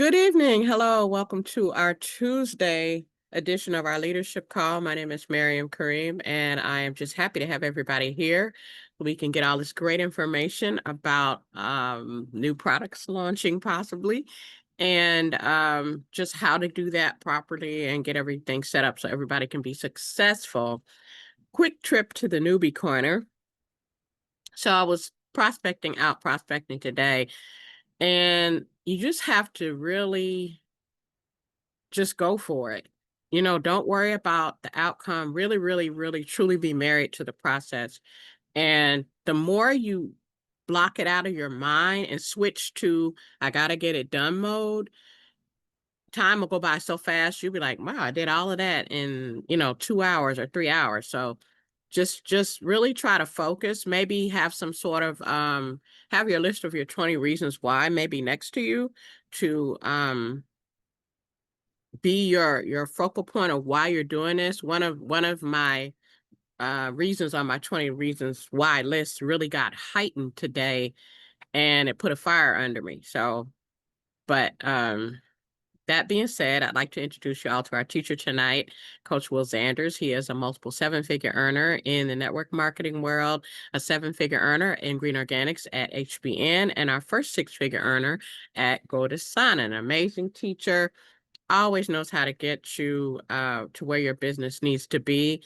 Good evening. Hello. Welcome to our Tuesday edition of our leadership call. My name is Miriam Kareem, and I am just happy to have everybody here. We can get all this great information about new products launching possibly, and just how to do that properly and get everything set up so everybody can be successful. Quick trip to the newbie corner. So I was prospecting today, and you just have to really just go for it. Don't worry about the outcome. Really, really, really, truly be married to the process. And the more you block it out of your mind and switch to, I got to get it done mode, time will go by so fast. You'll be like, wow, I did all of that in, 2 hours or 3 hours. So just really try to focus, maybe have some sort of, have your list of your 20 reasons why maybe next to you to, be your focal point of why you're doing this. One of my reasons on my 20 reasons why list really got heightened today, and it put a fire under me. So, but that being said, I'd like to introduce you all to our teacher tonight, Coach Will Zanders. He is a multiple seven-figure earner in the network marketing world, a seven-figure earner in green organics at HBN, and our first six-figure earner at Godasana, an amazing teacher, always knows how to get you to where your business needs to be.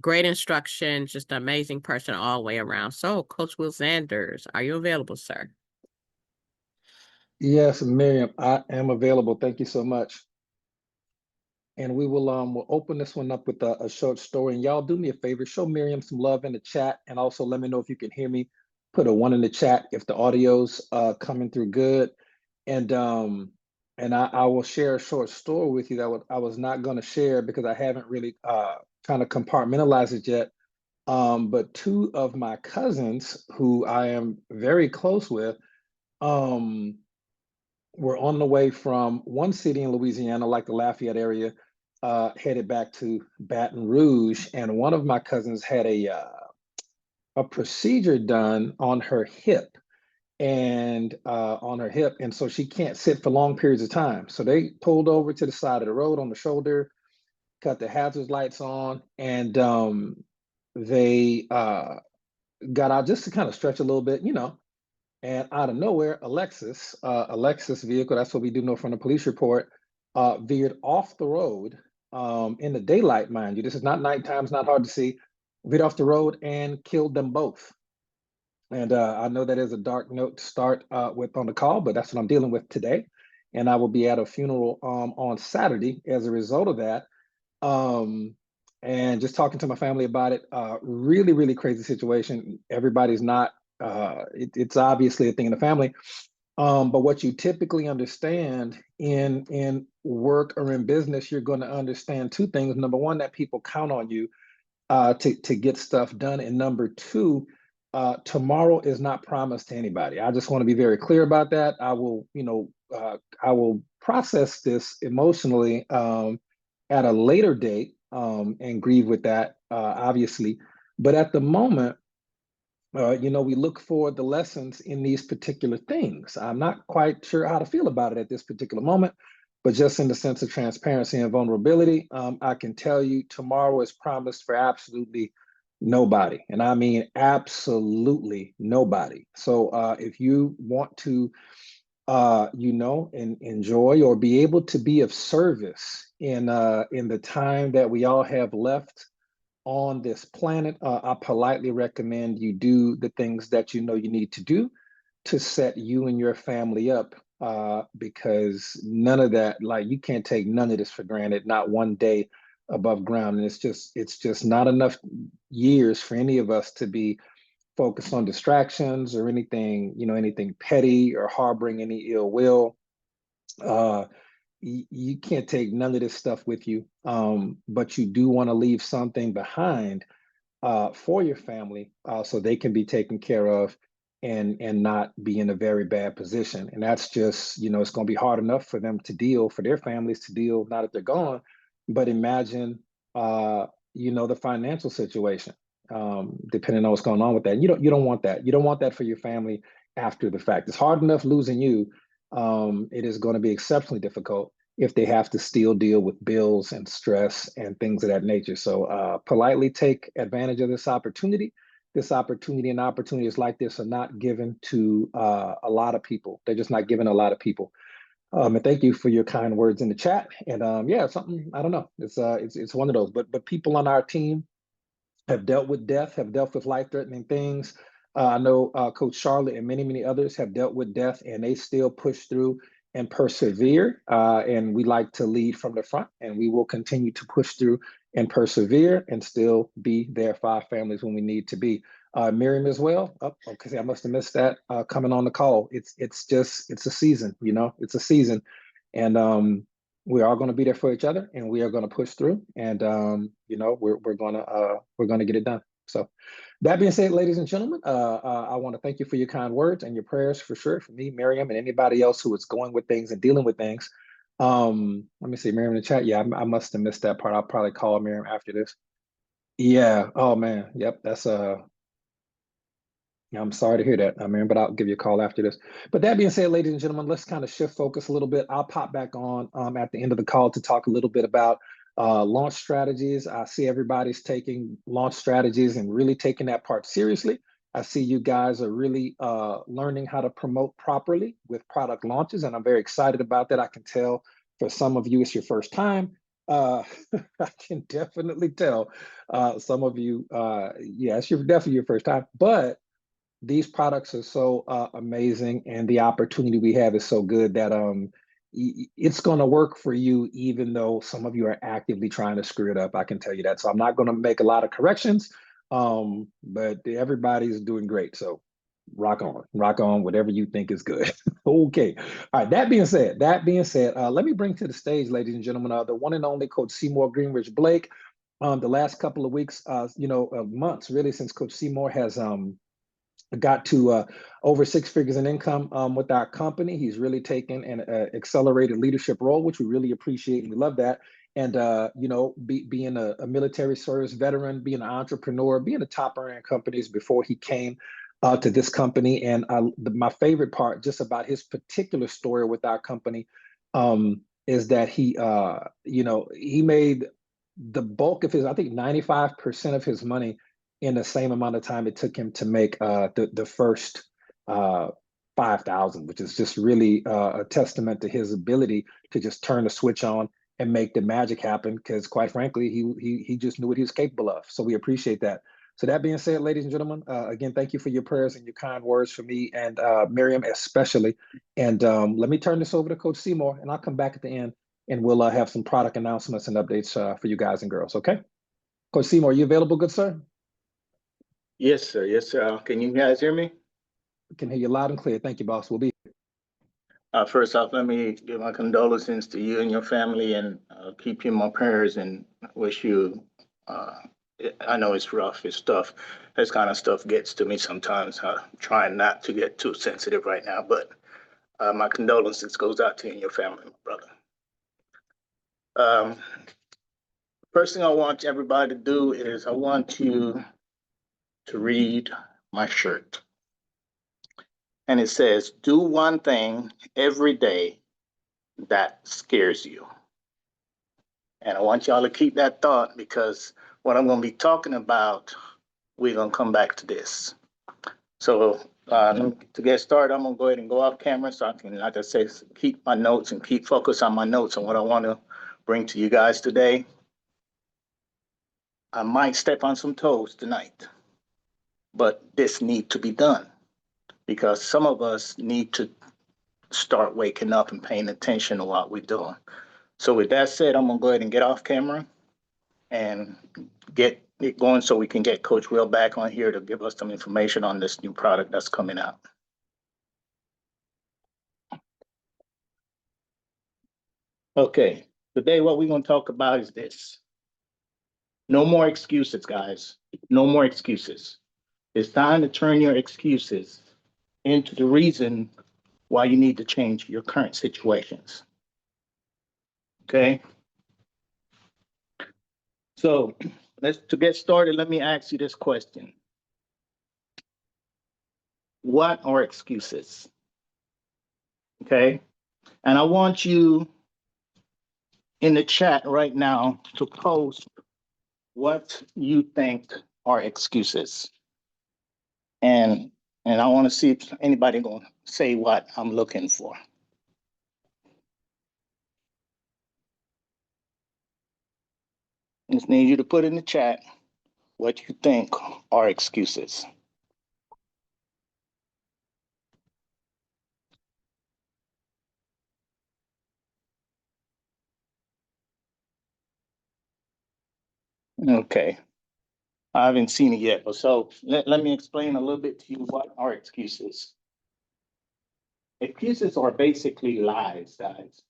Great instruction, just an amazing person all the way around. So, Coach Will Sanders, are you available, sir? Yes, Miriam, I am available. Thank you so much. And we'll open this one up with a short story. And y'all do me a favor, show Miriam some love in the chat, and also let me know if you can hear me. Put a 1 in the chat if the audio's coming through good. And I will share a short story with you that I was not going to share because I haven't really kind of compartmentalized it yet. But two of my cousins, who I am very close with, um, we're on the way from one city in Louisiana, like the Lafayette area, headed back to Baton Rouge, and one of my cousins had a procedure done on her hip, and so she can't sit for long periods of time. So they pulled over to the side of the road on the shoulder, cut the hazard lights on, and they got out just to kind of stretch a little bit, and out of nowhere, Alexis vehicle, that's what we do know from the police report, veered off the road in the daylight, mind you. This is not nighttime, it's not hard to see. Veered off the road and killed them both. And I know that is a dark note to start with on the call, but that's what I'm dealing with today. And I will be at a funeral on Saturday as a result of that. Um, and just talking to my family about it, really, really crazy situation. Everybody's not, it's obviously a thing in the family. But what you typically understand in work or in business, you're going to understand two things. Number one, that people count on you to get stuff done. And number two, tomorrow is not promised to anybody. I just want to be very clear about that. I will process this emotionally at a later date and grieve with that, obviously. But at the moment, we look for the lessons in these particular things. I'm not quite sure how to feel about it at this particular moment, but just in the sense of transparency and vulnerability, I can tell you tomorrow is promised for absolutely nobody. And I mean absolutely nobody. So if you want to, and enjoy or be able to be of service in the time that we all have left on this planet, I politely recommend you do the things that you know you need to do to set you and your family up, because none of that, like you can't take none of this for granted, not one day above ground. And it's just not enough years for any of us to be focused on distractions or anything petty or harboring any ill will. Uh, you can't take none of this stuff with you, but you do want to leave something behind for your family, so they can be taken care of and not be in a very bad position. And that's just, it's going to be hard enough for them to deal, for their families to deal now that they're gone. But imagine, the financial situation, depending on what's going on with that. You don't want that. You don't want that for your family after the fact. It's hard enough losing you. it is going to be exceptionally difficult if they have to still deal with bills and stress and things of that nature. So politely take advantage of this opportunity. This opportunity and opportunities like this are not given to a lot of people. They're just not given a lot of people. And thank you for your kind words in the chat. And yeah, something, I don't know. It's one of those. But people on our team have dealt with death, have dealt with life-threatening things. I know Coach Charlotte and many others have dealt with death, and they still push through and persevere. And we like to lead from the front, and we will continue to push through and persevere and still be there for our families when we need to be. Miriam as well. Oh, okay, I must have missed that coming on the call. It's a season, it's a season. And we are going to be there for each other, and we are going to push through, and we're gonna get it done. So that being said, ladies and gentlemen, I want to thank you for your kind words and your prayers for sure, for me, Miriam, and anybody else who is going with things and dealing with things. Let me see, Miriam in the chat. Yeah, I must have missed that part. I'll probably call Miriam after this. Yeah. Oh man. Yep. That's I'm sorry to hear that, Miriam, but I'll give you a call after this. But that being said, ladies and gentlemen, let's kind of shift focus a little bit. I'll pop back on at the end of the call to talk a little bit about launch strategies. I see everybody's taking launch strategies and really taking that part seriously. I see you guys are really learning how to promote properly with product launches, and I'm very excited about that. I can tell for some of you, it's your first time. I can definitely tell some of you, yeah, it's definitely your first time, but these products are so amazing, and the opportunity we have is so good that it's going to work for you, even though some of you are actively trying to screw it up. I can tell you that. So I'm not going to make a lot of corrections, but everybody's doing great. So rock on, whatever you think is good. Okay. All right. That being said, let me bring to the stage, ladies and gentlemen, the one and only Coach Seymour Greenridge Blake. The last couple of weeks, months really, since Coach Seymour has got to over 6 figures in income with our company. He's really taken an accelerated leadership role, which we really appreciate, and we love that. And being a military service veteran, being an entrepreneur, being a top earning companies before he came to this company. And my favorite part just about his particular story with our company is that he made the bulk of his, I think 95% of his money in the same amount of time it took him to make the first 5,000, which is just really a testament to his ability to just turn the switch on and make the magic happen. Because quite frankly, he just knew what he was capable of. So we appreciate that. So that being said, ladies and gentlemen, again, thank you for your prayers and your kind words for me and Miriam especially. And let me turn this over to Coach Seymour, and I'll come back at the end, and we'll have some product announcements and updates for you guys and girls. Okay, Coach Seymour, are you available, good sir? Yes, sir. Yes, sir. Can you guys hear me? Can hear you loud and clear. Thank you, boss. We'll be here. First off, let me give my condolences to you and your family, and keep you in my prayers, and wish you, I know it's rough, it's tough. This kind of stuff gets to me sometimes. I'm trying not to get too sensitive right now, but my condolences goes out to you and your family, my brother. First thing I want everybody to do is I want you to read my shirt. And it says, do one thing every day that scares you. And I want y'all to keep that thought, because what I'm going to be talking about, we're going to come back to this. So to get started, I'm going to go ahead and go off camera so I can, like I said, keep my notes and keep focus on my notes on what I want to bring to you guys today. I might step on some toes tonight, but this needs to be done, because some of us need to start waking up and paying attention to what we're doing. So with that said, I'm gonna go ahead and get off camera and get it going so we can get Coach Will back on here to give us some information on this new product that's coming out. Okay, today what we're gonna talk about is this. No more excuses, guys. No more excuses. It's time to turn your excuses into the reason why you need to change your current situations. Okay. So to get started, let me ask you this question. What are excuses? Okay. And I want you in the chat right now to post what you think are excuses. And I want to see if anybody gonna say what I'm looking for. Just need you to put in the chat what you think are excuses. Okay, I haven't seen it yet, but so let me explain a little bit to you what are excuses. Excuses are basically lies, guys.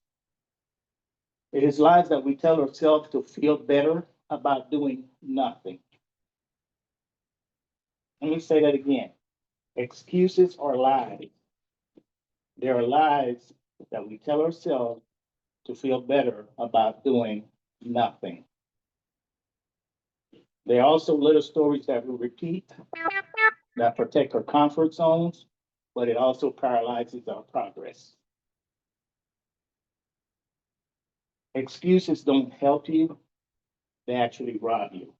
It is lies that we tell ourselves to feel better about doing nothing. Let me say that again. Excuses are lies. They are lies that we tell ourselves to feel better about doing nothing. They're also little stories that we repeat that protect our comfort zones, but it also paralyzes our progress. Excuses don't help you, they actually rob you.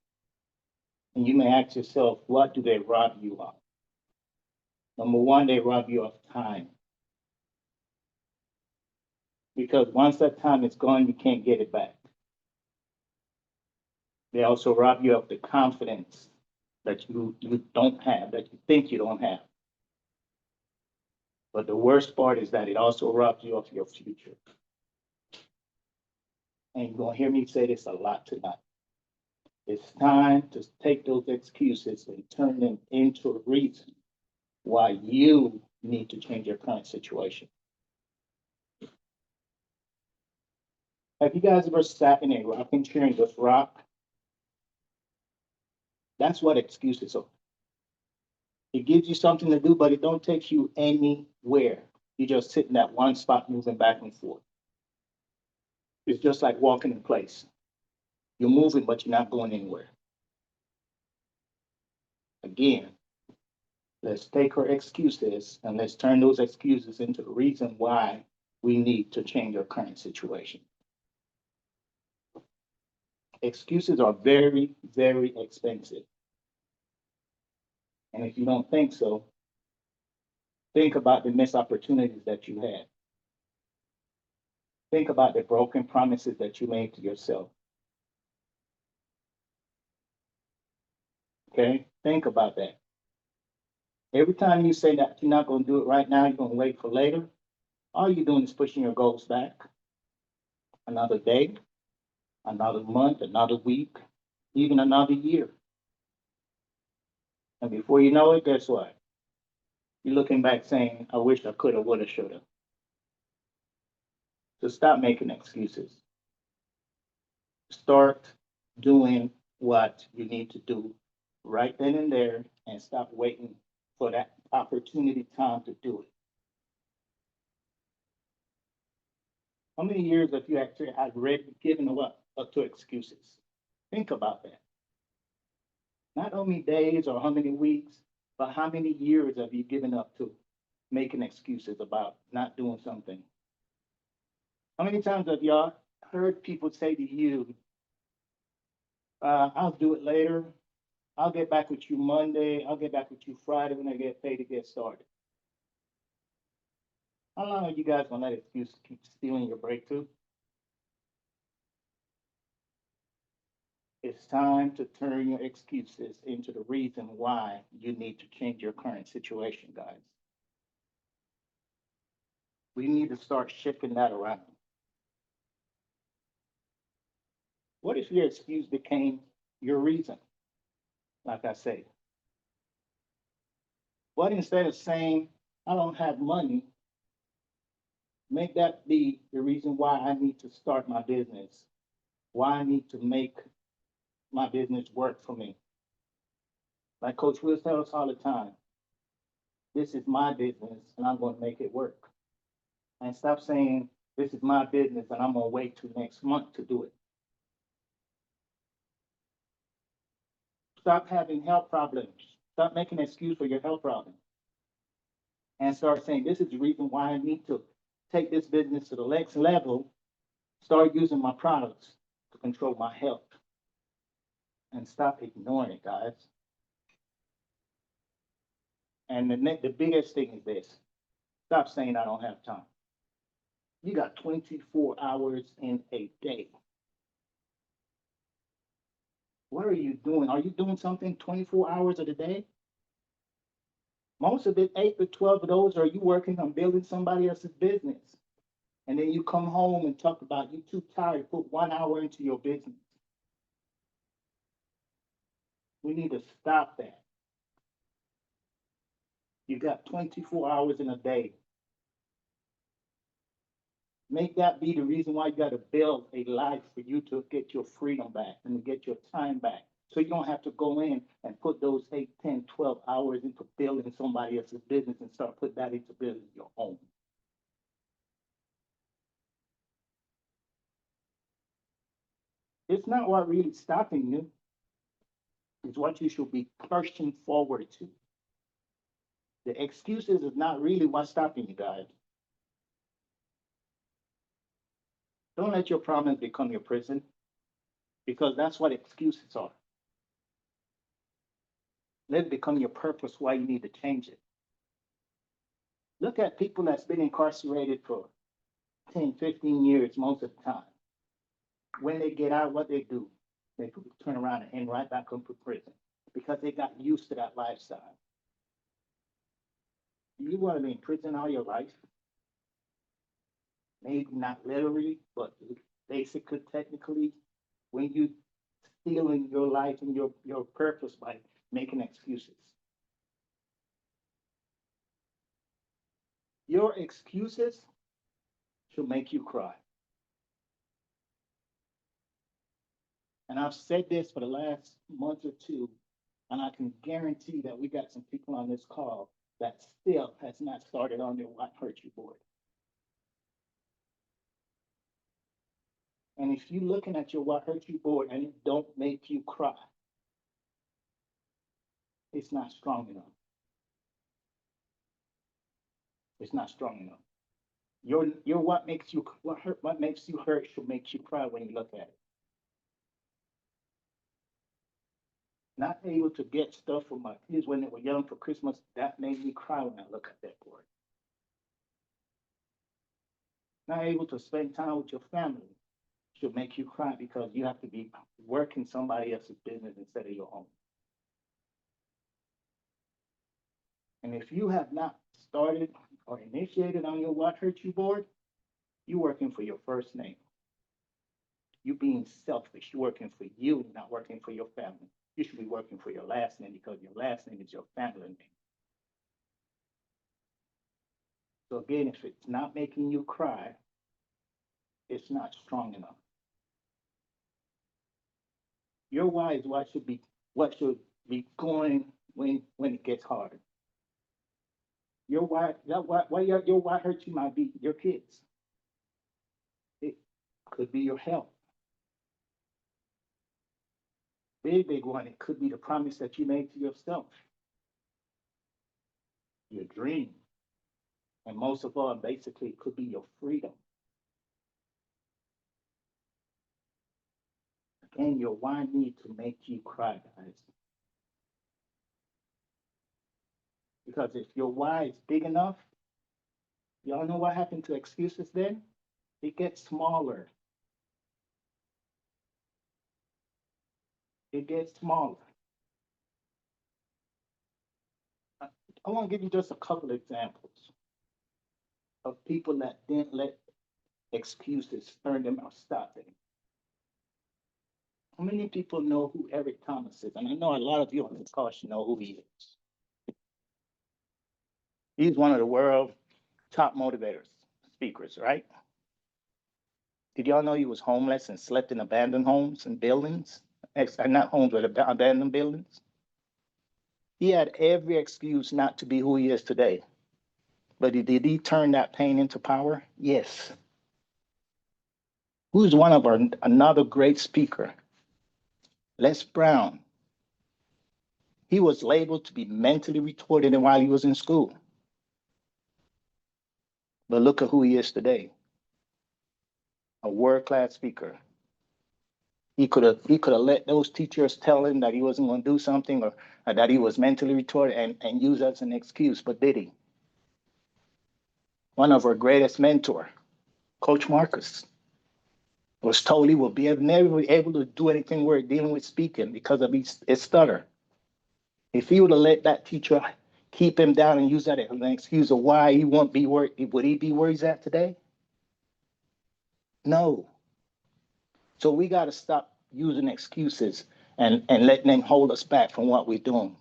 And you may ask yourself, what do they rob you of? Number one, they rob you of time. Because once that time is gone, you can't get it back. They also rob you of the confidence that you don't have, that you think you don't have. But the worst part is that it also robs you of your future. And you're gonna hear me say this a lot tonight. It's time to take those excuses and turn them into a reason why you need to change your current situation. Have you guys ever sat in a rocking chair and just rock? That's what excuses are. It gives you something to do, but it don't take you anywhere. You just sit in that one spot moving back and forth. It's just like walking in place. You're moving, but you're not going anywhere. Again, let's take our excuses and let's turn those excuses into the reason why we need to change our current situation. Excuses are very, very expensive. And if you don't think so, think about the missed opportunities that you had. Think about the broken promises that you made to yourself. Okay? Think about that. Every time you say that you're not going to do it right now, you're going to wait for later, all you're doing is pushing your goals back. Another day, another month, another week, even another year. And before you know it, guess what? You're looking back saying, I wish I could have, would have, should have. So stop making excuses. Start doing what you need to do right then and there and stop waiting for that opportunity time to do it. How many years have you actually had given up to excuses? Think about that. Not only days or how many weeks, but how many years have you given up to making excuses about not doing something? How many times have y'all heard people say to you, I'll do it later. I'll get back with you Monday. I'll get back with you Friday when I get paid to get started. How long are you guys gonna let excuses keep stealing your breakthrough? It's time to turn your excuses into the reason why you need to change your current situation, guys. We need to start shifting that around. What if your excuse became your reason? Like I say, what instead of saying, I don't have money, make that be the reason why I need to start my business, why I need to make my business work for me. Like Coach Will tells us all the time, this is my business and I'm going to make it work. And stop saying, this is my business and I'm going to wait till next month to do it. Stop having health problems. Stop making an excuse for your health problem. And start saying, this is the reason why I need to take this business to the next level, start using my products to control my health. And stop ignoring it, guys. And the biggest thing is this: stop saying I don't have time. You got 24 hours in a day. What are you doing? Are you doing something 24 hours of the day? Most of it, 8 to 12 of those, are you working on building somebody else's business? And then you come home and talk about you too tired to put 1 hour into your business. We need to stop that. You got 24 hours in a day. Make that be the reason why you got to build a life for you to get your freedom back and to get your time back. So you don't have to go in and put those 8, 10, 12 hours into building somebody else's business and start putting that into building your own. It's not what really stopping you. It's what you should be pushing forward to. The excuses is not really what's stopping you, guys. Don't let your problems become your prison, because that's what excuses are. Let it become your purpose why you need to change it. Look at people that's been incarcerated for 10, 15 years most of the time. When they get out, what they do, they turn around and end right back up to prison because they got used to that lifestyle. You want to be in prison all your life? Maybe not literally, but basically, technically, when you stealing your life and your purpose by making excuses. Your excuses should make you cry. And I've said this for the last month or two, and I can guarantee that we got some people on this call that still has not started on their What Hurt You board. And if you're looking at your What Hurt You board and it don't make you cry, it's not strong enough. It's not strong enough. Your what makes you hurt should make you cry when you look at it. Not able to get stuff for my kids when they were young for Christmas, that made me cry when I look at that board. Not able to spend time with your family should make you cry because you have to be working somebody else's business instead of your own. And if you have not started or initiated on your What Hurt You board, you're working for your first name. You're being selfish. You're working for you, not working for your family. You should be working for your last name because your last name is your family name. So again, if it's not making you cry, it's not strong enough. Your why is what should be going when it gets hard. Your why, your why hurt you might be your kids. It could be your health. Big one, it could be the promise that you made to yourself. Your dream. And most of all, basically, it could be your freedom. Again, your why need to make you cry, guys. Because if your why is big enough, y'all know what happened to excuses then? It gets smaller. It gets smaller. I want to give you just a couple of examples of people that didn't let excuses turn them or stop them. How many people know who Eric Thomas is? And I know a lot of you on this call should know who he is. He's one of the world's top motivators, speakers, right? Did y'all know he was homeless and slept in abandoned homes and buildings? Not homes, but abandoned buildings. He had every excuse not to be who he is today. But did he turn that pain into power? Yes. Who's another great speaker? Les Brown. He was labeled to be mentally retarded while he was in school. But look at who he is today. A world-class speaker. He could have let those teachers tell him that he wasn't going to do something, or that he was mentally retarded, and use that as an excuse, but did he? One of our greatest mentor, Coach Marcus, was told he would never be able to do anything worth dealing with speaking because of his stutter. If he would have let that teacher keep him down and use that as an excuse of why he won't be where, would he be where he's at today? No. So we got to stop using excuses and letting them hold us back from what we're doing.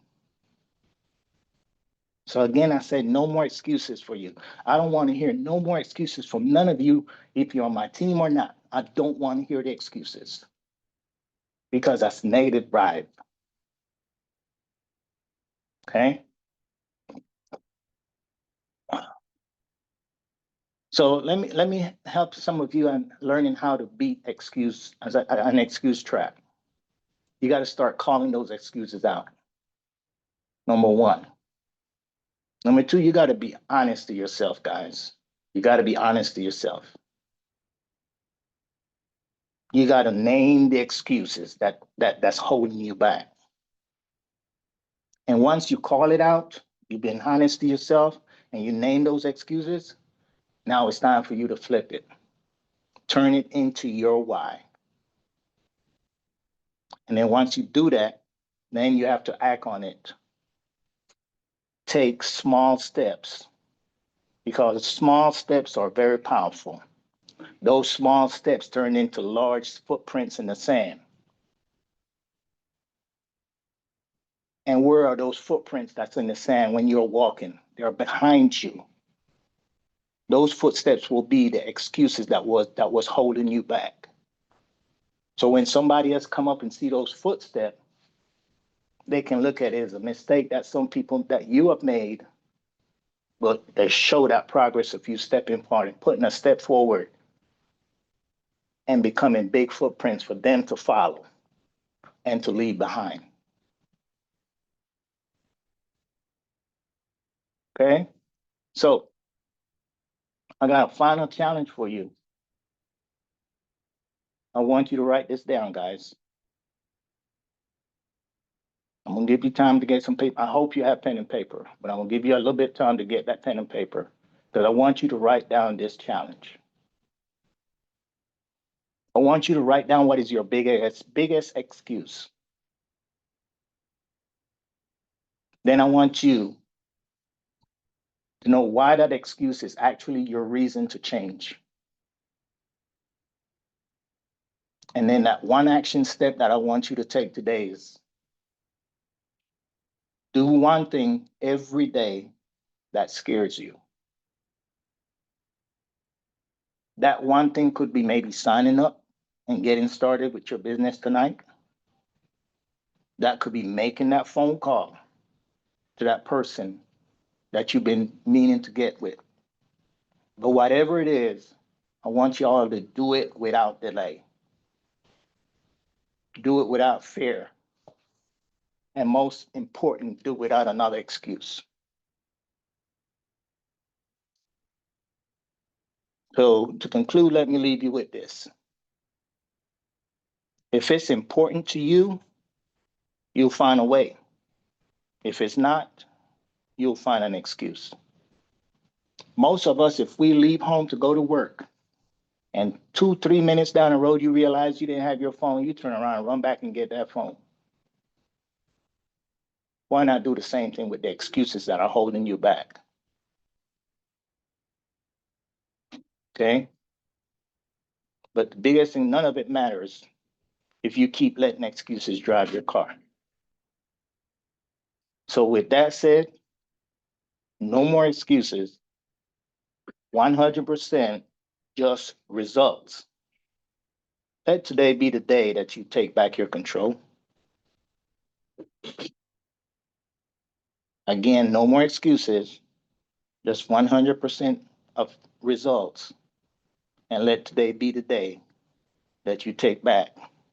So again, I said no more excuses for you. I don't want to hear no more excuses from none of you, if you're on my team or not. I don't want to hear the excuses because that's negative bribe. Okay. So let me help some of you on learning how to beat excuse as an excuse trap. You got to start calling those excuses out. Number one. Number two, you got to be honest to yourself, guys. You got to be honest to yourself. You got to name the excuses that's holding you back. And once you call it out, you've been honest to yourself, and you name those excuses, now it's time for you to flip it. Turn it into your why. And then once you do that, then you have to act on it. Take small steps, because small steps are very powerful. Those small steps turn into large footprints in the sand. And where are those footprints that's in the sand when you're walking? They're behind you. Those footsteps will be the excuses that was holding you back. So when somebody else come up and see those footsteps, they can look at it as a mistake that some people that you have made, but they show that progress of you stepping forward and putting a step forward and becoming big footprints for them to follow and to leave behind. Okay? So I got a final challenge for you. I want you to write this down, guys. I'm gonna give you time to get some paper. I hope you have pen and paper, but I'm gonna give you a little bit of time to get that pen and paper, because I want you to write down this challenge. I want you to write down what is your biggest excuse. Then I want you to know why that excuse is actually your reason to change. And then that one action step that I want you to take today is do one thing every day that scares you. That one thing could be maybe signing up and getting started with your business tonight. That could be making that phone call to that person that you've been meaning to get with. But whatever it is, I want y'all to do it without delay. Do it without fear. And most important, do it without another excuse. So to conclude, let me leave you with this. If it's important to you, you'll find a way. If it's not, you'll find an excuse. Most of us, if we leave home to go to work, and 2-3 minutes down the road, you realize you didn't have your phone, you turn around and run back and get that phone. Why not do the same thing with the excuses that are holding you back? Okay? But the biggest thing, none of it matters if you keep letting excuses drive your car. So with that said, no more excuses, 100% just results. Let today be the day that you take back your control. Again, no more excuses, just 100% of results. And let today be the day that you take back